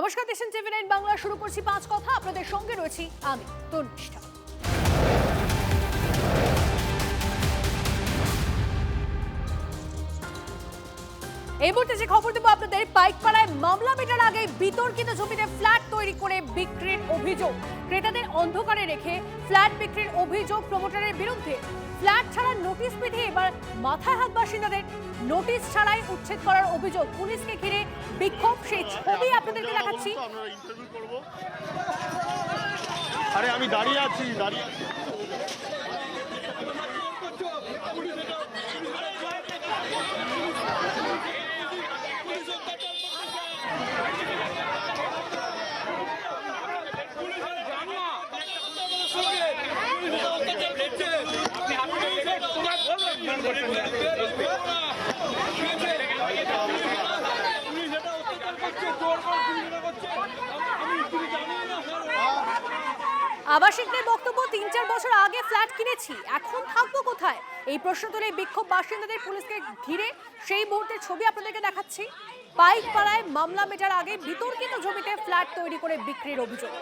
নমস্কার, দেশের টিভি9 বাংলা শুরু করছি 5 কথা। আপনাদের সঙ্গে রয়েছি আমি তনুষ্ঠা। এই মুহূর্তে যে খবর দেবো আপনাদের, পাইকপাড়ায় মামলা মেটার আগে বিতর্কিত জমিতে ফ্ল্যাট তৈরি করে বিক্রির অভিযোগ। ক্রেতাদের অন্ধকারে রেখে ফ্ল্যাট বিক্রির অভিযোগ প্রমোটারের বিরুদ্ধে। ফ্ল্যাট ছাড়া নোটিশ পিটিয়ে এবার মাথায় হাত বাসিন্দাদের। নোটিশ ছাড়াই উচ্ছেদ করার অভিযোগ। পুলিশকে ঘিরে বিক্ষোভ, সেই ছবি আপনাদেরকে দেখাচ্ছি। আরে আমি দাঁড়িয়ে আছি। আবাসিকদের বক্তব্য, ৩-৪ বছর আগে ফ্ল্যাট কিনেছি, এখন থাকবো কোথায়? এই প্রশ্ন তুলে বিক্ষোভ বাসিন্দাদের। পুলিশকে ঘিরে সেই মুহূর্তের ছবি আপনাদেরকে দেখাচ্ছি। পাইকপাড়ায় মামলা মেটার আগে বিতর্কিত জমিতে ফ্ল্যাট তৈরি করে বিক্রির অভিযোগ।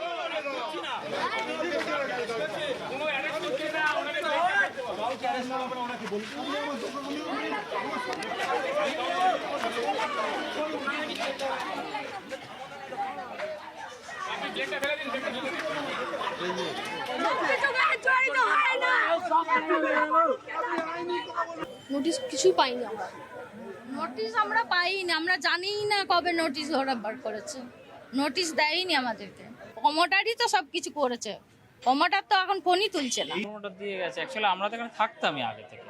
নোটিশ কিছু পাইনি আমরা। নোটিশ আমরা পাইনি, আমরা জানিই না কবে নোটিশ ওরা বার করেছে। নোটিশ দেয়নি আমাদেরকে। প্রমোটারই তো সব কিছু করেছে। প্রমোটার তো এখন ফোনই তুলছে না। প্রমোটার দিয়ে গেছে। অ্যাকচুয়ালি আমরা তো এখানে থাকতামই আগে থেকে।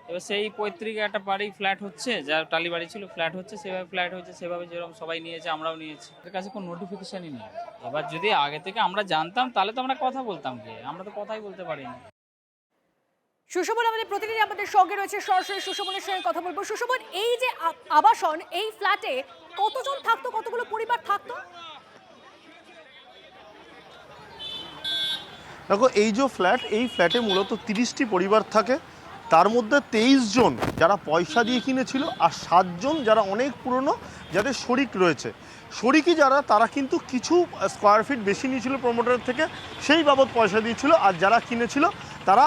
এবার সেই পৈতৃক একটা বাড়ি ফ্ল্যাট হচ্ছে, যার টালি বাড়ি ছিল ফ্ল্যাট হচ্ছে, সেভাবে ফ্ল্যাট হচ্ছে, সেভাবে যেরকম সবাই নিয়েছে আমরাও নিয়েছি। এর কাছে কোনো নোটিফিকেশনই নেই। এবার যদি আগে থেকে আমরা জানতাম তাহলে তো আমরা কথা বলতাম, কি আমরা তো কথাই বলতে পারিনি। সুশোভন আমাদের প্রতিনিধি আমাদের সঙ্গে রয়েছে, সরাসরি সুশোভনের সঙ্গে কথা বলবো। সুশোভন, এই যে আবাসন, এই ফ্ল্যাটে কতজন থাকতো, কতগুলো পরিবার থাকতো? দেখো, এই যে ফ্ল্যাট, এই ফ্ল্যাটে মূলত 30টি পরিবার থাকে। তার মধ্যে 23 জন যারা পয়সা দিয়ে কিনেছিল, আর 7 জন যারা অনেক পুরনো, যাদের শরিক রয়েছে। শরিকি যারা, তারা কিন্তু কিছু স্কোয়ার ফিট বেশি নিয়েছিল প্রমোটারের থেকে, সেই বাবদ পয়সা দিয়েছিল। আর যারা কিনেছিল তারা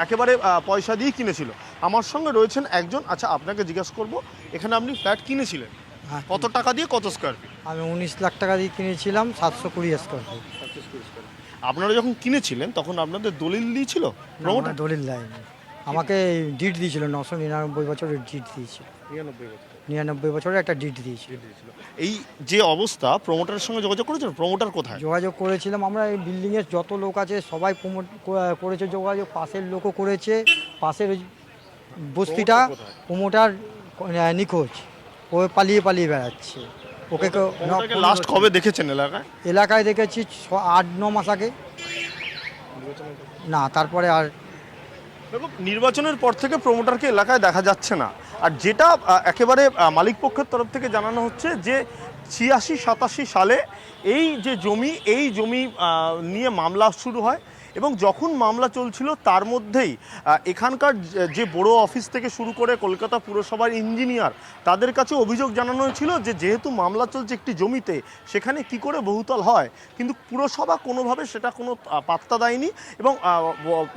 একেবারে পয়সা দিয়ে কিনেছিল। আমার সঙ্গে রয়েছেন একজন। আচ্ছা, আপনাকে জিজ্ঞাসা করব, এখানে আপনি ফ্ল্যাট কিনেছিলেন কত টাকা দিয়ে, কত স্কোয়ার ফিট? আমি 19 লাখ টাকা দিয়ে কিনেছিলাম, 720 স্কোয়ার ফিট। আপনারা যখন কিনেছিলেন তখন আপনাদের দলিল দিয়েছিল প্রমোটার? দলিল দেয়নি, আমাকে ডিট দিয়েছিল। 999 বছরের ডিট দিয়েছিল। 99 বছরের একটা ডিট দিয়েছিল। এই যে অবস্থা, প্রমোটারের সঙ্গে যোগাযোগ করেছেন? প্রমোটার কোথায়? যোগাযোগ করেছিলাম আমরা। এই বিল্ডিংয়ের যত লোক আছে সবাই করেছে যোগাযোগ। পাশের লোকও করেছে। পাশের ওই বস্তিটা প্রমোটার নিখোঁজ, ও পালিয়ে বেড়াচ্ছে। ওকে লাস্ট কবে দেখেছেন এলাকায়? দেখেছি 8-9 মাস আগে। না, তারপরে আর নির্বাচনের পর থেকে প্রমোটারকে এলাকায় দেখা যাচ্ছে না। আর যেটা একেবারে মালিক পক্ষের তরফ থেকে জানানো হচ্ছে যে 86-87 সালে এই যে জমি, এই জমি নিয়ে মামলা শুরু হয়। এবং যখন মামলা চলছিল তার মধ্যেই এখানকার যে বড় অফিস থেকে শুরু করে কলকাতা পুরসভার ইঞ্জিনিয়ার, তাদের কাছে অভিযোগ জানানো হয়েছিল যে যেহেতু মামলা চলছে একটি জমিতে, সেখানে কি করে বহুতল হয়। কিন্তু পুরসভা কোনোভাবে সেটা কোনো পাত্তা দেয়নি। এবং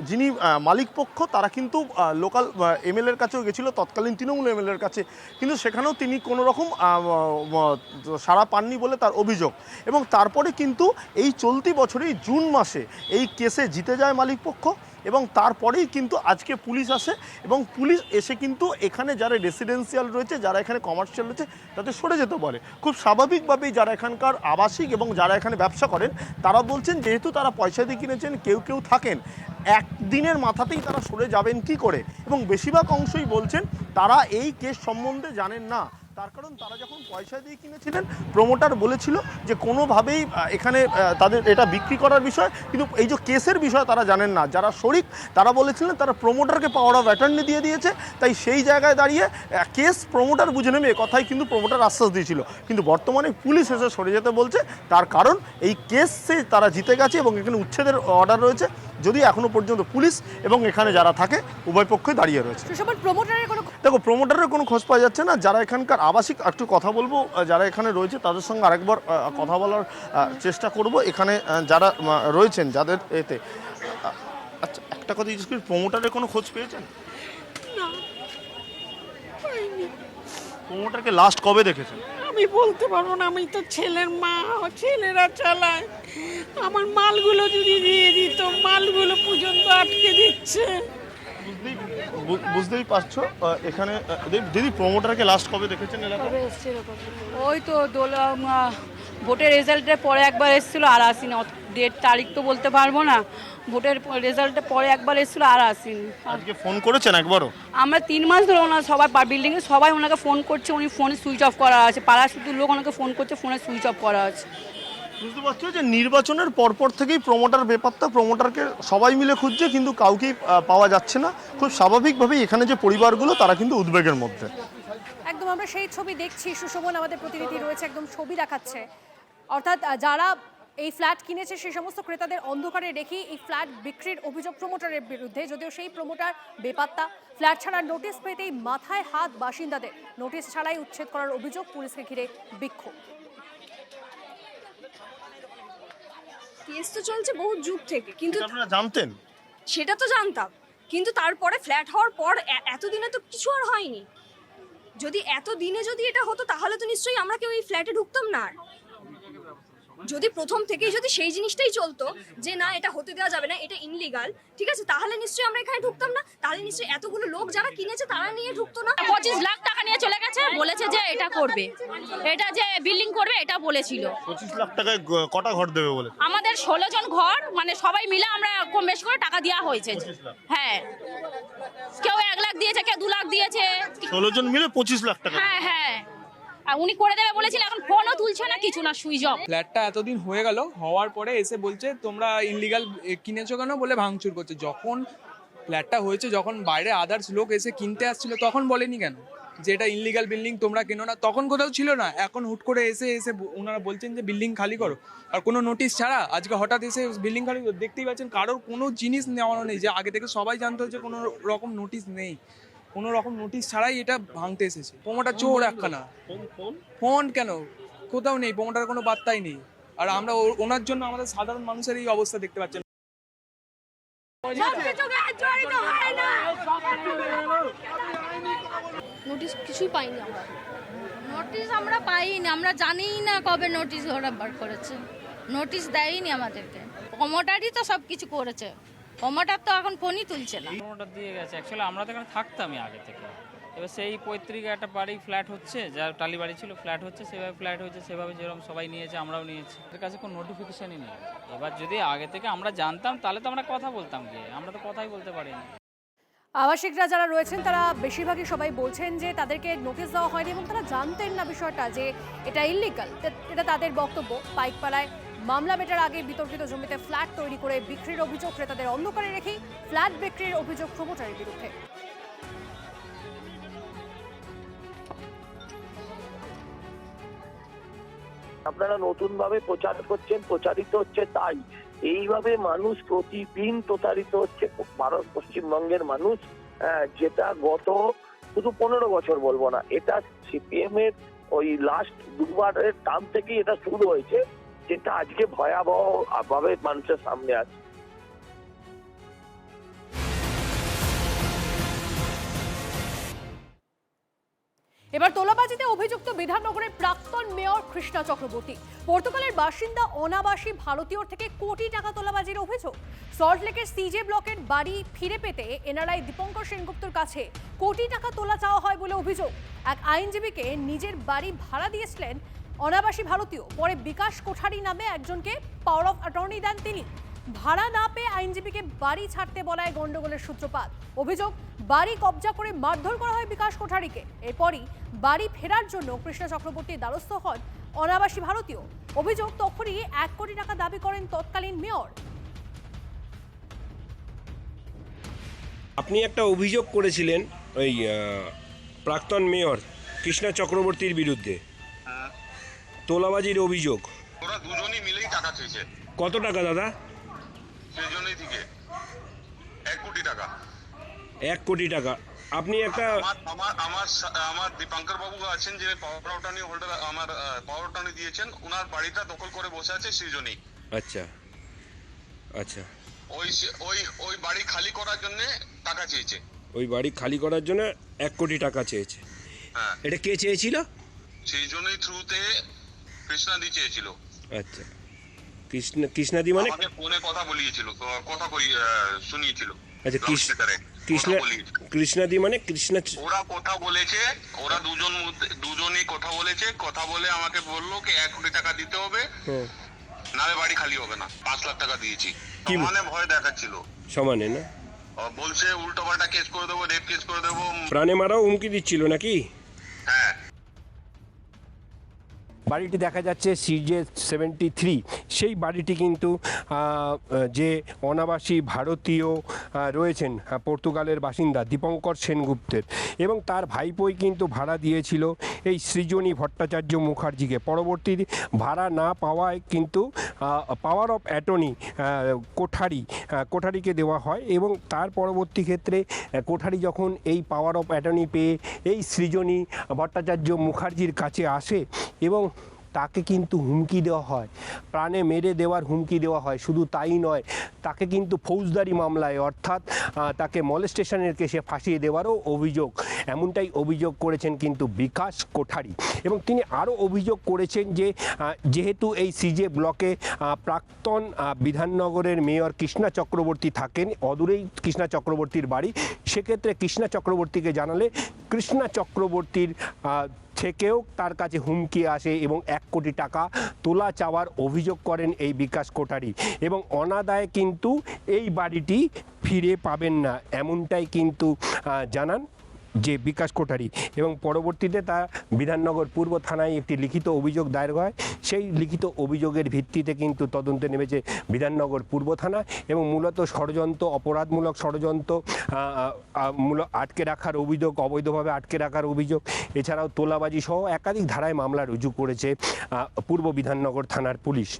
যিনি মালিক পক্ষ, তারা কিন্তু লোকাল এমএলএর কাছেও গেছিলো, তৎকালীন তৃণমূল এমএলএর কাছে, কিন্তু সেখানেও তিনি কোনো রকম সাড়া পাননি বলে তার অভিযোগ। এবং তারপরে কিন্তু এই চলতি বছরেই জুন মাসে এই কেসে জিতে যায় মালিক পক্ষ। এবং তারপরেই কিন্তু আজকে পুলিশ আসে, এবং পুলিশ এসে কিন্তু এখানে যারা রেসিডেন্সিয়াল রয়েছে, যারা এখানে কমার্শিয়াল রয়েছে, তাদের সরে যেতে বলে। খুব স্বাভাবিকভাবেই যারা এখানকার আবাসিক এবং যারা এখানে ব্যবসা করেন, তারা বলছেন যেহেতু তারা পয়সা দিয়ে কিনেছেন, কেউ থাকেন, একদিনের মাথাতেই তারা সরে যাবেন কি করে। এবং বেশিরভাগ অংশই বলছেন তারা এই কেস সম্বন্ধে জানেন না। তার কারণ তারা যখন পয়সা দিয়ে কিনেছিলেন, প্রমোটার বলেছিল যে কোনোভাবেই এখানে তাদের এটা বিক্রি করার বিষয়, কিন্তু এই যে কেসের বিষয় তারা জানেন না। যারা শরিক তারা বলেছিলেন তারা প্রমোটারকে পাওয়ার অফ অ্যাটর্নি দিয়ে দিয়েছে, তাই সেই জায়গায় দাঁড়িয়ে কেস প্রমোটার বুঝে নেবে, এ কথাই কিন্তু প্রমোটার আশ্বাস দিয়েছিল। কিন্তু বর্তমানে পুলিশ এসে সরে যেতে বলছে। তার কারণ এই কেসে তারা জিতে গেছে এবং এখানে উচ্ছেদের অর্ডার রয়েছে। যদি এখনো পর্যন্ত পুলিশ এবং এখানে যারা থাকে উভয় পক্ষই দাঁড়িয়ে রয়েছে। সুশোভন, প্রমোটারের কোনো দেখো, প্রমোটারের কোনো খোঁজ পাওয়া যাচ্ছে না। যারা এখানকার আবাসিক, একটু কথা বলবো যারা এখানে রয়েছে তাদের সঙ্গে আরেকবার কথা বলার চেষ্টা করব। এখানে যারা রয়েছেন যাদের এতে, আচ্ছা একটা কথা জিজ্ঞেস করি, প্রমোটারের কোনো খোঁজ পেয়েছেন? না, পাইনি। প্রমোটারকে লাস্ট কবে দেখেছেন? আমি বলতে পারবো না, আমি তো ছেলের মা, ছেলেরা চালায়। আমার মালগুলো যদি দিয়ে দিত, মালগুলো পর্যন্ত আটকে দিচ্ছে। বুঝতেই পারছো এখানে। দিদি, প্রমোটারকে লাস্ট কবে দেখেছেন এলাকায়? ওই তো ভোটের রেজাল্টের পরে একবার এসেছিল, আর আসিনি। ডেট তারিখ তো বলতে পারবো না। ভোটের রেজাল্টের পরে একবার এসেছিল, আর আসিনি। আজকে ফোন করেছেন একবারও? আমরা 3 মাস ধরে ওনার সবাই বিল্ডিংয়ে সবাই ওনাকে ফোন করছে, উনি ফোনে সুইচ অফ করা আছে। পাড়া শুধু লোক ওনাকে ফোন করছে, ফোনে সুইচ অফ করা আছে। বুঝতে পারছো যে নির্বাচনের পরপর থেকেই প্রমোটার বেপাত্তা, প্রমোটারকে সবাই মিলে খুঁজছে কিন্তু কাউকেই পাওয়া যাচ্ছে না। খুব স্বাভাবিকভাবেই এখানে যে পরিবারগুলো তারা কিন্তু উদ্বেগের মধ্যে। একদম আমরা সেই ছবি দেখছি। সুশোভন আমাদের প্রতিনিধি রয়েছে, একদম ছবি দেখাচ্ছে। অর্থাৎ যারা এই ফ্ল্যাট কিনেছে সেই সমস্ত ক্রেতাদের অন্ধকারে রেখে এই ফ্ল্যাট বিক্রির অভিযোগ প্রমোটারের বিরুদ্ধে, যদিও সেই প্রমোটার বেপাত্তা। ফ্ল্যাট ছাড়ার নোটিশ পেতেই মাথায় হাত বাসিন্দাদের, নোটিশ ছাড়াই উচ্ছেদ করার অভিযোগ, পুলিশকে ঘিরে বিক্ষোভ। কেস তো চলছে বহু যুগ থেকে, কিন্তু আপনারা জানতেন? সেটা তো জানতাম, কিন্তু তারপরে ফ্ল্যাট হওয়ার পর এতদিনে তো কিছু আর হয়নি। যদি এতদিনে যদি এটা হতো তাহলে তো নিশ্চয়ই আমরা কেউ এই ফ্ল্যাটে ঢুকতাম না। আর যদি প্রথম থেকেই যদি সেই জিনিসটাই চলতো যে না এটা হতে দেওয়া যাবে না, এটা ইনলিগাল, ঠিক আছে, তাহলে নিশ্চয়ই আমরা এখানে ঢুকতাম না। তাহলে নিশ্চয়ই এতগুলো লোক যারা কিনেছে তারা নিয়ে ঢুকতো না। 25 লাখ টাকা নিয়ে চলে গেছে, বলেছে যে এটা করবে, এটা যে বিল্ডিং করবে এটা বলেছিল। 25 লাখ টাকায় কটা ঘর দেবে বলে? আমাদের 16 জন ঘর, মানে সবাই মিলে আমরা কম বেশি করে টাকা দেওয়া হয়েছে। হ্যাঁ, কেউ 1 লাখ দিয়েছে, কেউ 2 লাখ দিয়েছে। 16 জন মিলে 25 লাখ টাকা। হ্যাঁ হ্যাঁ, আর উনি করে দেবে বলেছিল, এখন ফোনও তুলছে না, কিছু না, সুইচ অফ। ফ্ল্যাটটা এতদিন হয়ে গেল, হওয়ার পরে এসে বলছে তোমরা ইনলিগাল কিনেছো কেন বলে ভাঙচুর করছে। যখন ফ্ল্যাটটা হয়েছে, যখন বাইরে আদার্স লোক এসে কিনতে আসছিল তখন বলেনি কেন যে এটা ইনলিগাল বিল্ডিং, তোমরা কেনো না? তখন কোথাও ছিল না। এখন হুট করে এসে ওনারা বলছেন যে বিল্ডিং খালি করো, আর কোনো নোটিশ ছাড়া আজকে হঠাৎ এসে বিল্ডিং খালি করো। দেখতেই পাচ্ছেন কারোর কোনো জিনিস নেওয়ানো নেই, যে আগে থেকে সবাই জানতো যে কোনো রকম নোটিশ নেই। কোনো রকম নোটিশ ছাড়াই এটা ভাঙতে এসেছে। প্রমোটার চোর একখানা। ফোন কেন? কোথাও নেই, প্রমোটার কোনো বার্তাই নেই। আর আমরা ওনার জন্য আমাদের সাধারণ মানুষের এই অবস্থা দেখতে পাচ্ছেন। নোটিশ কিছুই পাইনি আমরা। নোটিশ আমরা পাইনি, আমরা জানিই না কবে নোটিশ ওরা বার করেছে। নোটিশ দেয়নি আমাদেরকে। প্রমোটারই তো সব কিছু করেছে। প্রমোটার তো এখন ফোনই তুলছে না। প্রমোটার দিয়ে গেছে। অ্যাকচুয়ালি আমরা তো এখানে থাকতামই আগে থেকে। এবার সেই পৈতৃক একটা বাড়ি ফ্ল্যাট হচ্ছে, যার টালি বাড়ি ছিল ফ্ল্যাট হচ্ছে, সেভাবে ফ্ল্যাট হচ্ছে, সেভাবে যেরকম সবাই নিয়েছে আমরাও নিয়েছি। এর কাছে কোনো নোটিফিকেশানই নেই। এবার যদি আগে থেকে আমরা জানতাম তাহলে তো আমরা কথা বলতাম গিয়ে, আমরা তো কথাই বলতে পারিনি। আবাসিকরা যারা রয়েছেন তারা বেশিরভাগই সবাই বলছেন যে তাদেরকে নোটিশ দেওয়া হয়নি এবং তারা জানতেন না বিষয়টা যে এটা ইললিগাল। এটা তাদের বক্তব্য। পাইকপাড়ায় মামলা মেটার আগে বিতর্কিত জমিতে ফ্ল্যাট তৈরি করে বিক্রির অভিযোগ, ক্রেতাদের অন্ধকারে রেখেই ফ্ল্যাট বিক্রির অভিযোগ প্রমোটারের বিরুদ্ধে। আপনারা নতুন ভাবে প্রচার করছেন, প্রচারিত হচ্ছে, তাই এইভাবে মানুষ প্রতিদিন প্রতারিত হচ্ছে ভারত পশ্চিমবঙ্গের মানুষ। যেটা গত শুধু 15 বছর বলবো না, এটা সিপিএম এর ওই লাস্ট দুবারের টার্ম থেকেই এটা শুরু হয়েছে, যেটা আজকে ভয়াবহ ভাবে মানুষের সামনে আছে। এবার তোলাবাজিতে অভিযুক্ত বিধাননগরের প্রাক্তন মেয়র কৃষ্ণা চক্রবর্তী। পর্তুগালের বাসিন্দা অনাবাসী ভারতীয়র থেকে কোটি টাকা তোলাবাজির অভিযোগ। সল্টলেকের সিজে ব্লকের বাড়ি ফিরে পেতে এনআরআই দীপঙ্কর সেনগুপ্তর কাছে কোটি টাকা তোলা চাওয়া হয় বলে অভিযোগ। এক আইনজীবীকে নিজের বাড়ি ভাড়া দিয়েছিলেন অনাবাসী ভারতীয়। পরে বিকাশ কোঠারি নামে একজনকে পাওয়ার অফ অ্যাটর্নি দেন তিনি। ভাড়া না পেয়ে আইনজীবীকে বাড়ি ছাড়তে বলায় গন্ডগোলের সূত্রপাত। অভিযোগ, বাড়ি কবজা করে মারধর করা হয় বিকাশ কোঠারিকে। এরপরই বাড়ি ফেরার জন্য কৃষ্ণা চক্রবর্তীর দ্বারস্থ হন অনাবাসী ভারতীয়। অভিযোগ, তখনই 1 কোটি টাকা দাবি করেন তৎকালীন মেয়র। আপনি একটা অভিযোগ করেছিলেন ওই প্রাক্তন মেয়র কৃষ্ণা চক্রবর্তীর বিরুদ্ধে, তোলাবাজির অভিযোগ। ওরা দুজনই মিলেই টাকা চেয়েছে। কত টাকা দাদা? সেজন্যই থেকে টাকা। 1 কোটি টাকা। আপনি একটা আমার দীপঙ্কর বাবু আছেন যে পাওয়ার অটর্নি হোল্ডার, আমার পাওয়ার অটর্নি দিয়েছেন, ওনার বাড়িটা দখল করে বসে আছে সৃজনী। আচ্ছা আচ্ছা, ওই বাড়ি খালি করার জন্য টাকা চেয়েছে। ওই বাড়ি খালি করার জন্য 1 কোটি টাকা চেয়েছে। হ্যাঁ, এটা কে চেয়েছিল? সৃজনী থ্রুতে কৃষ্ণাদি চেয়েছিল। আচ্ছা, কৃষ্ণাদি মানে আমাকে ফোনে কথা বলিয়েছিল, শুনিয়েছিল। আচ্ছা, কৃষ্ণাদি মানে ওরা কথা বলেছে, ওরা দুজনই কথা বলেছে। কথা বলে আমাকে বললো কি 1 কোটি টাকা দিতে হবে, নালে বাড়ি খালি হবে না। 5 লাখ টাকা দিয়েছি। সমানে ভয় দেখাচ্ছিল। সমানে না, বলছে উল্টো পাল্টা কেস করে দেবো, রেপ কেস করে দেবো, প্রাণে মারাও হুমকি দিচ্ছিল নাকি? হ্যাঁ। বাড়িটি দেখা যাচ্ছে CJ73, সেই বাড়িটি কিন্তু যে অনাবাসী ভারতীয় রয়েছেন পর্তুগালের বাসিন্দা দীপঙ্কর সেনগুপ্তের, এবং তার ভাইপোই কিন্তু ভাড়া দিয়েছিল এই সৃজনী ভট্টাচার্য মুখার্জিকে। পরবর্তী ভাড়া না পাওয়ায় কিন্তু পাওয়ার অফ অ্যাটর্নি কোঠারিকে দেওয়া হয়, এবং তার পরবর্তী ক্ষেত্রে কোঠারি যখন এই পাওয়ার অফ অ্যাটর্নি পেয়ে এই সৃজনী ভট্টাচার্য মুখার্জির কাছে আসে এবং তাকে কিন্তু হুমকি দেওয়া হয়, প্রাণে মেরে দেওয়ার হুমকি দেওয়া হয়। শুধু তাই নয়, তাকে কিন্তু ফৌজদারি মামলায় অর্থাৎ তাকে মলেস্টেশনের কেসে ফাঁসিয়ে দেওয়ারও অভিযোগ, এমনটাই অভিযোগ করেছেন কিন্তু বিকাশ কোঠারি। এবং তিনি আরও অভিযোগ করেছেন যে যেহেতু এই CJ ব্লকে প্রাক্তন বিধাননগরের মেয়র কৃষ্ণা চক্রবর্তী থাকেন, অদূরেই কৃষ্ণা চক্রবর্তীর বাড়ি, সেক্ষেত্রে কৃষ্ণা চক্রবর্তীকে জানালে কৃষ্ণা চক্রবর্তীর থেকেও তার কাছে হুমকি আসে এবং 1 কোটি টাকা তোলা চাওয়ার অভিযোগ করেন এই বিকাশ কোঠারি, এবং অনাদায়ে কিন্তু এই বাড়িটি ফিরে পাবেন না, এমনটাই কিন্তু জানান যে বিকাশ কোঠারি। এবং পরবর্তীতে তা বিধাননগর পূর্ব থানায় একটি লিখিত অভিযোগ দায়ের হয়। সেই লিখিত অভিযোগের ভিত্তিতে কিন্তু তদন্তে নেমেছে বিধাননগর পূর্ব থানা, এবং মূলত ষড়যন্ত্র, অপরাধমূলক ষড়যন্ত্র, আটকে রাখার অভিযোগ, অবৈধভাবে আটকে রাখার অভিযোগ, এছাড়াও তোলাবাজি সহ একাধিক ধারায় মামলা রুজু করেছে পূর্ব বিধাননগর থানার পুলিশ।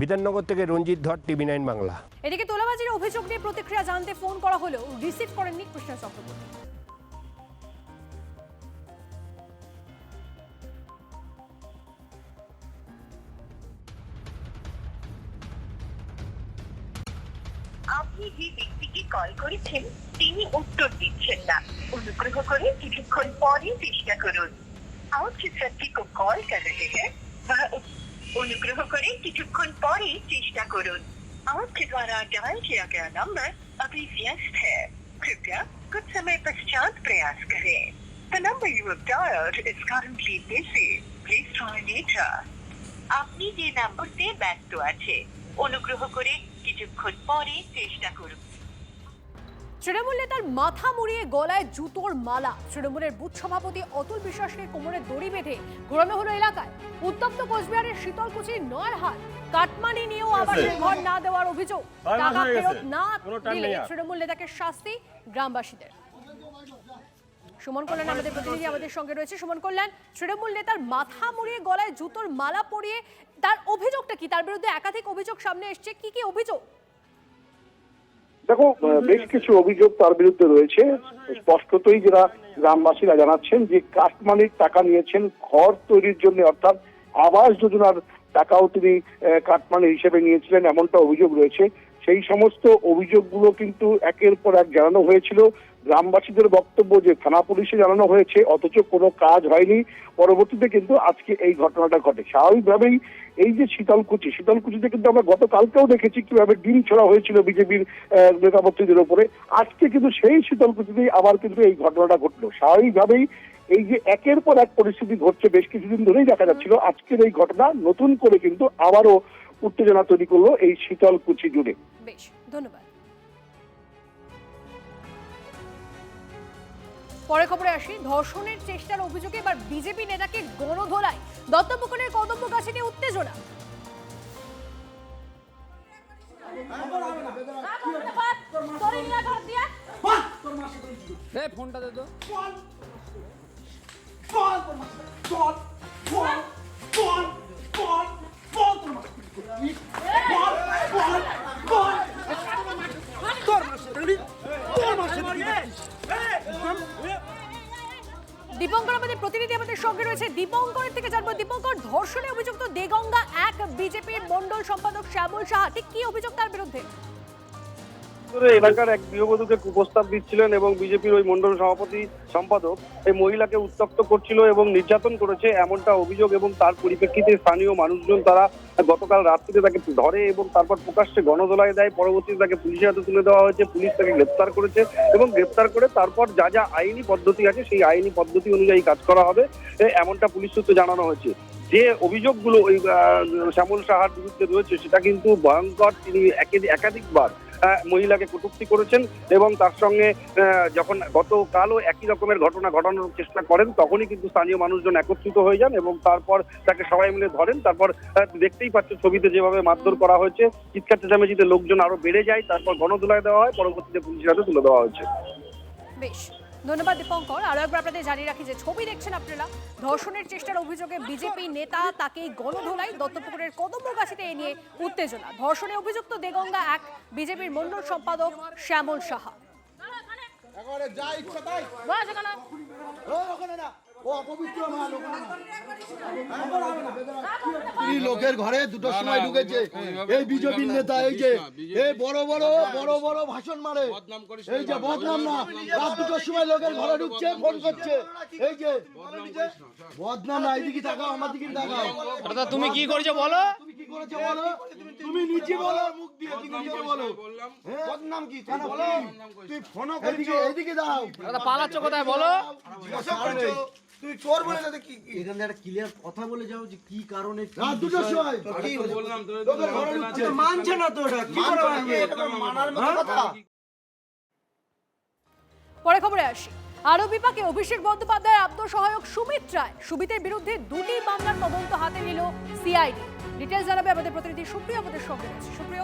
বিধাননগর থেকে রঞ্জিত ধর, TV9 বাংলা। এদিকে তোলাবাজির অভিযোগ নিয়ে প্রতিক্রিয়া জানতে ফোন করা হলেও রিসিভ করেননি কৃষ্ণা চক্রবর্তী। আপনি যে ব্যক্তিকে কল করেছেন তিনি উত্তর দিচ্ছেন না। অনুগ্রহ করে কিছুক্ষণ পরে চেষ্টা করুন। आप जिस व्यक्ति को कॉल कर रहे हैं वह अनुग्रह करे কিছুক্ষণ পরে চেষ্টা করুন। आपके द्वारा डायल किया गया नंबर अभी व्यस्त है। कृपया कुछ समय पश्चात प्रयास करें। The number you have dialed is currently busy. Please try later. আপনি যে নম্বরতে ব্যস্ত আছে অনুগ্রহ করে কিছুক্ষণ পরে চেষ্টা করুন। তৃণমূল নেতার মাথা মুড়িয়ে গলায় জুতোর মালা, তৃণমূলের বুথ সভাপতি অতুল বিশ্বাসকে কোমরে দড়ি বেঁধে ঘোরানো হলো এলাকায়। উত্তপ্ত কোচবিহারের শীতলকুচির নয়ারহাট কাটমানি নিয়েও আবাসের ঘর না দেওয়ার অভিযোগ, টাকা ফেরত না দিলে তৃণমূল নেতাকে শাস্তি গ্রামবাসীদের। সুমন কল্যাণ আমাদের প্রতিনিধি আমাদের সঙ্গে রয়েছে। সুমন কল্যাণ, তৃণমূল নেতার মাথা মুড়িয়ে গলায় জুতোর মালা পরিয়ে তার অভিযোগটা কি? তার বিরুদ্ধে একাধিক অভিযোগ সামনে এসছে, কি কি অভিযোগ? দেখো, বেশ কিছু অভিযোগ তার বিরুদ্ধে রয়েছে। স্পষ্টতই যারা গ্রামবাসীরা জানাচ্ছেন যে কাটমানির টাকা নিয়েছেন ঘর তৈরির জন্য, অর্থাৎ আবাস যোজনার টাকাও তিনি কাটমানি হিসেবে নিয়েছিলেন, এমনটা অভিযোগ রয়েছে। সেই সমস্ত অভিযোগগুলো কিন্তু একের পর এক জানানো হয়েছিল। গ্রামবাসীদের বক্তব্য যে থানা পুলিশে জানানো হয়েছে অথচ কোনো কাজ হয়নি। পরবর্তীতে কিন্তু আজকে এই ঘটনাটা ঘটে। স্বাভাবিকভাবেই এই যে শীতলকুচিতে কিন্তু আমরা গতকালকেও দেখেছি কিভাবে ডিম ছোড়া হয়েছিল বিজেপির নেতামন্ত্রীদের উপরে। আজকে কিন্তু সেই শীতলকুচিতেই আবার কিন্তু এই ঘটনাটা ঘটলো। স্বাভাবিকভাবেই এই যে একের পর এক পরিস্থিতি ঘটছে বেশ কিছুদিন ধরেই দেখা যাচ্ছিল, আজকের এই ঘটনা নতুন করে কিন্তু আবারও উত্তেজনা তৈরি করলো এই শীতলকুচি জুড়ে। বেশ, ধন্যবাদ। পরে খবরে আসি, ধর্ষণের চেষ্টার অভিযোগে এবার বিজেপি নেতাকে গণধোলাই, দত্তপুকুরের কদম্বগাছি নিয়ে উত্তেজনা। ফোনটা দে তো। দীপঙ্কর আমাদের প্রতিনিধি আমাদের সঙ্গে রয়েছে। দীপঙ্করের থেকে জানবো, দীপঙ্কর, ধর্ষণে অভিযুক্ত দেগঙ্গা 1 বিজেপির মন্ডল সম্পাদক শ্যামল সাহা, ঠিক কি অভিযোগ তার বিরুদ্ধে? এলাকার এক গৃহবধূকে কুপ্রস্তাব দিচ্ছিলেন এবং বিজেপির ওই মন্ডল সম্পাদক এই মহিলাকে উত্ত্যক্ত করছিল এবং নির্যাতন করেছে, এমনটা অভিযোগ। এবং তার পরিপ্রেক্ষিতে স্থানীয় মানুষজন তারা গতকাল রাত্রিতে তাকে ধরে এবং তারপর প্রকাশ্যে গণধোলাই দেয়। পরবর্তীতে তাকে পুলিশের হাতে তুলে দেওয়া হয়েছে, পুলিশ তাকে গ্রেপ্তার করেছে এবং গ্রেপ্তার করে তারপর যা যা আইনি পদ্ধতি আছে সেই আইনি পদ্ধতি অনুযায়ী কাজ করা হবে, এমনটা পুলিশ সূত্রে জানানো হয়েছে। যে অভিযোগগুলো ওই শ্যামল সাহার বিরুদ্ধে রয়েছে সেটা কিন্তু ভয়ঙ্কর। তিনি একাধিকবার মহিলাকে কটূক্তি করেছেন এবং তার সঙ্গে যখন গতকালও একই রকমের ঘটনা ঘটানোর চেষ্টা করেন তখনই কিন্তু স্থানীয় মানুষজন একত্রিত হয়ে যান এবং তারপর তাকে সবাই মিলে ধরেন। তারপর দেখতেই পাচ্ছ ছবিতে যেভাবে মারধর করা হয়েছে, চিৎকার চেঁচামেচিতে লোকজন আরো বেড়ে যায়, তারপর গণধোলাই দেওয়া হয়, পরবর্তীতে পুলিশের হাতে তুলে দেওয়া হয়েছে। বেশ, ধন্যবাদ দীপঙ্কর। আরো একবার আপনাদের জানিয়ে রাখি যে ছবি দেখছেন আপনারা, ধর্ষণের চেষ্টার অভিযোগে বিজেপি নেতা তাকে গণধোলাই, দত্তপুকুরের কদম্বগাছিতে এ নিয়ে উত্তেজনা। ধর্ষণে অভিযুক্ত দেগঙ্গা 1 বিজেপির মন্ডল সম্পাদক শ্যামল সাহা। লোকের ঘরে দুটোর সময় ঢুকেছে এই বিজেপির নেতা, এই যে এই বড় বড় ভাষণ মারে, এই যে বদনাম না, রাত দুটোর সময় লোকের ঘরে ঢুকছে, ফোন করছে, এই যে বদনাম না। এইদিকে তাকাও, আমার দিকে তাকাও। তুমি কি করেছো বলো? তুমি কি করেছো বলো? তুমি নিজে বলো, মুখ দিয়ে তুমি নিজে বলো। বদনাম কি তুই বলো? তুই ফোন করেছো, এইদিকে দাও। দাদা পালাচ্ছ কোথায় বলো? তুই চোর বলে যাতে কি এখানে একটা ক্লিয়ার কথা বলে যাও যে কি কারণে রাত দুটোর সময় কি বললাম তোদের ঘরে ঢুকছে, মানছে না তো, এটা কি করে মানবে? এটা মানার মতো কথা। পরে খবরে আসি। আরো বিপাকে অভিষেক বন্দ্যোপাধ্যায়ের আত্মসহায়ক সুমিত রায়, সুমিতের বিরুদ্ধে 2টি মামলার তদন্ত হাতে নিল সিআইডি। ডিটেইলস জানাবে আমাদের প্রতিনিধি সুপ্রিয় আমাদের সঙ্গে রয়েছে। সুপ্রিয়,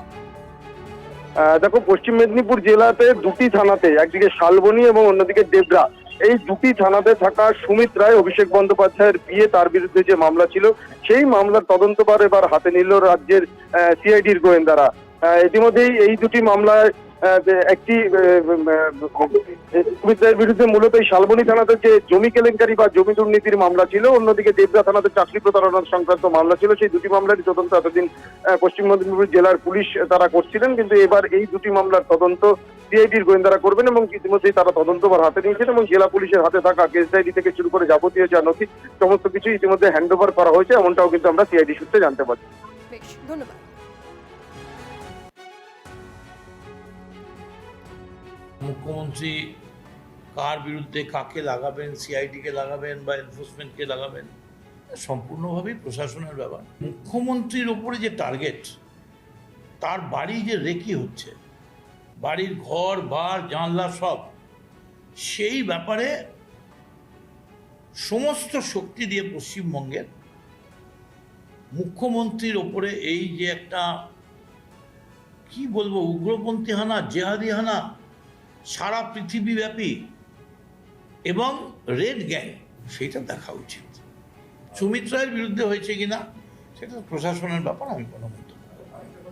দেখো, পশ্চিম মেদিনীপুর জেলাতে 2টি থানাতে, একদিকে শালবনী এবং অন্যদিকে ডেবরা, এই 2টি থানাতে থাকা সুমিত রায়, অভিষেক বন্দ্যোপাধ্যায়ের বিয়ে, তার বিরুদ্ধে যে মামলা ছিল সেই মামলার তদন্তভার এবার হাতে নিল রাজ্যের সিআইডির গোয়েন্দারা। ইতিমধ্যেই এই 2টি মামলায় একটি সুমিত রায়ের বিরুদ্ধে মূলত এই শালবনী থানাতে যে জমি কেলেঙ্কারি বা জমি দুর্নীতির মামলা ছিল, অন্যদিকে দেবরা থানাতে চাকরি প্রতারণার সংক্রান্ত মামলা ছিল। সেই 2টি মামলারই তদন্ত এতদিন পশ্চিম মেদিনীপুর জেলার পুলিশ তারা করছিলেন, কিন্তু এবার এই 2টি মামলার তদন্ত সিআইডির গোয়েন্দারা করবেন এবং ইতিমধ্যেই তারা তদন্তভার হাতে নিয়েছেন এবং জেলা পুলিশের হাতে থাকা কেস ডায়েরি থেকে শুরু করে যাবতীয় যা নথি সমস্ত কিছু ইতিমধ্যে হ্যান্ডওভার করা হয়েছে, এমনটাও কিন্তু আমরা সিআইডি সূত্রে জানতে পারছি। বেশ, ধন্যবাদ। মুখ্যমন্ত্রী কার বিরুদ্ধে কাকে লাগাবেন, সিআইডিকে লাগাবেন বা এনফোর্সমেন্টকে লাগাবেন, সম্পূর্ণভাবেই প্রশাসনের ব্যাপার। মুখ্যমন্ত্রীর ওপরে যে টার্গেট, তার বাড়ি যে রেকি হচ্ছে, বাড়ির ঘর বার জানলা সব, সেই ব্যাপারে সমস্ত শক্তি দিয়ে পশ্চিমবঙ্গের মুখ্যমন্ত্রীর ওপরে এই যে একটা কি বলবো উগ্রপন্থী হানা, জেহাদি হানা সারা পৃথিবীব্যাপী এবং রেড গ্যাং, সেটা দেখা উচিত। সুমিত রায়ের বিরুদ্ধে হয়েছে কিনা সেটা প্রশাসনের ব্যাপার, আমি কোনো মন্তব্য করব না।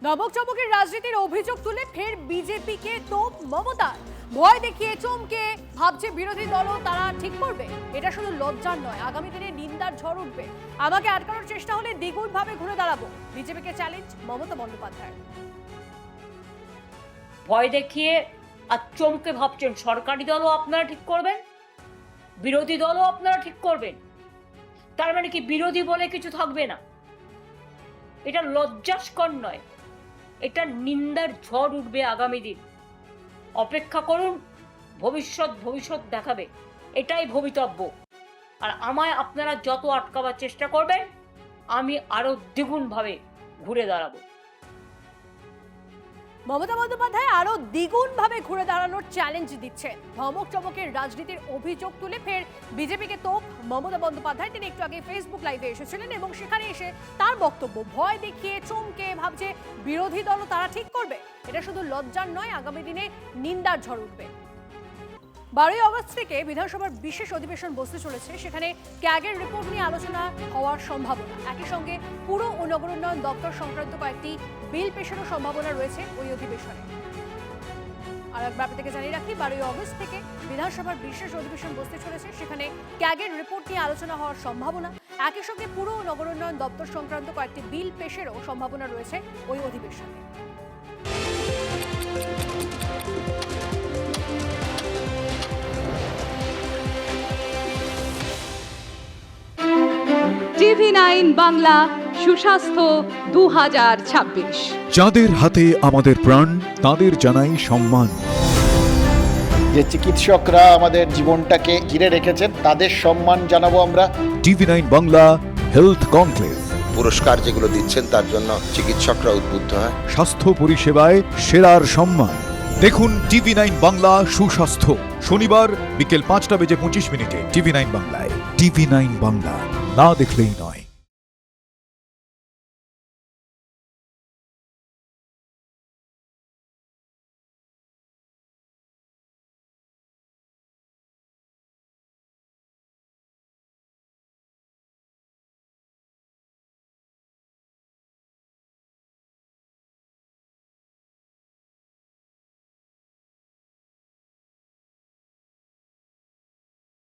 ধমক চমকের রাজনীতির অভিযোগ তুলে ফের বিজেপিকে তোপ মমতার। ভয় দেখিয়ে চমকে ভাবছে বিরোধী দলও তারা ঠিক করবে। এটা শুধু লজ্জার নয়, আগামী দিনে নিন্দার ঝড় উঠবে। আমাকে আটকানোর চেষ্টা হলে দ্বিগুণ ভাবে ঘুরে দাঁড়াবো, বিজেপিকে চ্যালেঞ্জ মমতা বন্দ্যোপাধ্যায়। ভয় দেখিয়ে আর চমকে ভাবছেন সরকারি দলও আপনারা ঠিক করবেন, বিরোধী দলও আপনারা ঠিক করবেন। তার মানে কি বিরোধী বলে কিছু থাকবে না? এটা লজ্জাস্কর নয়, এটা নিন্দার ঝড় উঠবে আগামী দিন। অপেক্ষা করুন, ভবিষ্যৎ দেখাবে, এটাই ভবিতব্য। আর আমায় আপনারা যত আটকাবার চেষ্টা করবেন, আমি আরো দ্বিগুণ ভাবে ঘুরে দাঁড়াবো। মমতা বন্দ্যোপাধ্যায় আরো দ্বিগুণ ভাবে ঘুরে দাঁড়ানোর চ্যালেঞ্জ দিচ্ছেন। ধমক চমকের রাজনীতির অভিযোগ তুলে ফের বিজেপিকে তোপ মমতা বন্দ্যোপাধ্যায়। তিনি একটু আগে ফেসবুক লাইভে এসেছিলেন এবং সেখানে এসে তার বক্তব্য, ভয় দেখিয়ে চমকে ভাবছে বিরোধী দলও তারা ঠিক করবে। এটা শুধু লজ্জার নয়, আগামী দিনে নিন্দার ঝড় উঠবে। 12ই আগস্ট থেকে বিধানসভার বিশেষ অধিবেশন বসতে চলেছে, সেখানে ক্যাগের রিপোর্ট নিয়ে আলোচনা হওয়ার সম্ভাবনা। একই সঙ্গে পুর ও নগর উন্নয়ন দপ্তর সংক্রান্ত কয়েকটি বিল পেশেরও সম্ভাবনা রয়েছে ওই অধিবেশনে। আর একবার আপনাদেরকে জানিয়ে রাখি 12ই অগস্ট থেকে বিধানসভার বিশেষ অধিবেশন বসতে চলেছে, সেখানে ক্যাগের রিপোর্ট নিয়ে আলোচনা হওয়ার সম্ভাবনা। একই সঙ্গে পুরো নগর উন্নয়ন দপ্তর সংক্রান্ত কয়েকটি বিল পেশেরও সম্ভাবনা রয়েছে ওই অধিবেশনে। TV9 বাংলা সুস্বাস্থ্য 2026। যাদের হাতে আমাদের প্রাণ তাদের জানাই সম্মান। যে চিকিৎসকরা আমাদের জীবনটাকে ঘিরে রেখেছেন তাদের সম্মান জানাবো আমরা। TV9 বাংলা হেলথ কনক্লেভ পুরস্কার যেগুলো দিচ্ছেন তার জন্য চিকিৎসকরা উদ্বুদ্ধ হয়। স্বাস্থ্য পরিষেবায় সেরার সম্মান। দেখুন TV9 বাংলা সুস্বাস্থ্য শনিবার বিকেল 5:25 TV9 বাংলায়। TV9 বাংলা, না দেখলেই নয়।